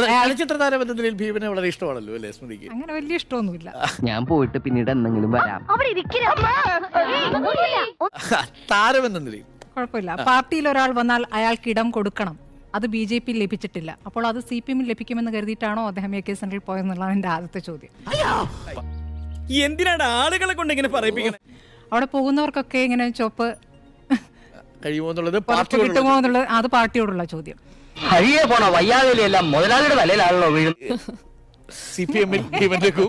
ചലച്ചിത്ര താരബന്ധത്തിൽ ഭീമനെ വളരെ ഇഷ്ടമാണല്ലോ അല്ലേ സ്മൃതിക്ക്? അങ്ങനെ വലിയ ഇഷ്ടമൊന്നുമില്ല. ഞാൻ പോയിട്ട് പിന്നീട് എന്തെങ്കിലും വരാം. താരമെന്ന നിലയിൽ കുഴപ്പമില്ല. പാർട്ടിയിൽ ഒരാൾ വന്നാൽ അയാൾക്ക് ഇടം കൊടുക്കണം. അത് BJP ലഭിച്ചിട്ടില്ല. അപ്പോൾ അത് CPM ലഭിക്കുമെന്ന് കരുതിയിട്ടാണോ അദ്ദേഹം AK സെന്ററിൽ പോയെന്നുള്ളതാണ് എൻ്റെ ആദ്യത്തെ ചോദ്യം. എന്തിനാണ് ആളുകളെ കൊണ്ട് ഇങ്ങനെ പറയിപ്പിക്കുന്നത്? അവിടെ പോകുന്നവർക്കൊക്കെ ഇങ്ങനെ ചോപ്പ് കഴിയുമോ എന്നുള്ളത് കിട്ടുമോ എന്നുള്ളത് അത് പാർട്ടിയോടുള്ള ചോദ്യം. ഹരിയെ പോണ വയ്യാതെല്ലാം മുതലാളിയുടെ തലയിലാണല്ലോ വീഴും. CPM ഭീമൻ രഘു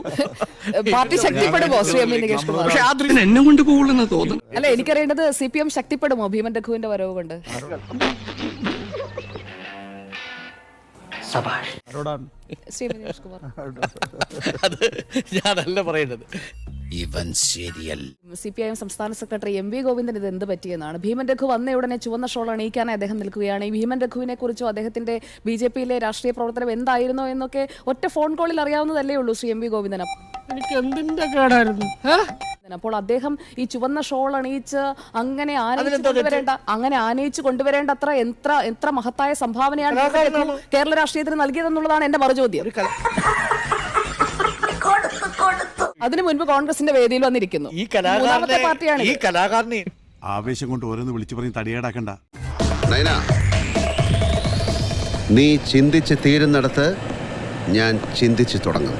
പാർട്ടി ശക്തിപ്പെടുമോ ശ്രീ എം നികേഷ് കുമാർ? എന്നെ കൊണ്ട് പോകുള്ളെന്ന് തോന്നുന്നു. അല്ല, എനിക്കറിയേണ്ടത് CPM ശക്തിപ്പെടുമോ ഭീമൻ രഘുവിന്റെ വരവ് കൊണ്ട്? ശ്രീ എം നികേഷ് കുമാർ, അത് ഞാനല്ല പറയുന്നത്. ഇവൻ ശരിയല്ല. CPIM സംസ്ഥാന സെക്രട്ടറി MV ഗോവിന്ദൻ ഇത് എന്ത് പറ്റിയെന്നാണ്? ഭീമൻ രഘു വന്ന ഉടനെ ചുവന്ന ഷോൾ അണിയിക്കാനായി അദ്ദേഹം നിൽക്കുകയാണ്. ഈ ഭീമൻ രഘുവിനെ കുറിച്ചോ അദ്ദേഹത്തിന്റെ BJPയിലെ രാഷ്ട്രീയ പ്രവർത്തനം എന്തായിരുന്നോ എന്നൊക്കെ ഒറ്റ ഫോൺ കോളിൽ അറിയാവുന്നതല്ലേ ഉള്ളൂ ശ്രീ MV ഗോവിന്ദൻ. എനിക്ക് എന്തിന്റെ കേടായിരുന്നു? അപ്പോൾ അദ്ദേഹം ഈ ചുവന്ന ഷോൾ അണിയിച്ച് അങ്ങനെ ആനയിച്ചു കൊണ്ടുവരേണ്ട എത്ര മഹത്തായ സംഭാവനയാണ് കേരള രാഷ്ട്രീയത്തിന് നൽകിയതെന്നുള്ളതാണ് എന്റെ മറുചോദ്യം. അതിനു മുൻപ് കോൺഗ്രസിന്റെ വേദിയിൽ വന്നിരിക്കുന്നു. മൂന്നാമത്തെ പാർട്ടിയാണ്. ഈ കലാകാരനെ ആവേശം കൊണ്ട് ഓരോന്ന് വിളിച്ചു പറഞ്ഞ് തടിയേടാക്കണ്ട. നീ ചിന്തിച്ച് തീരുന്നിടത്ത് ഞാൻ ചിന്തിച്ചു തുടങ്ങും.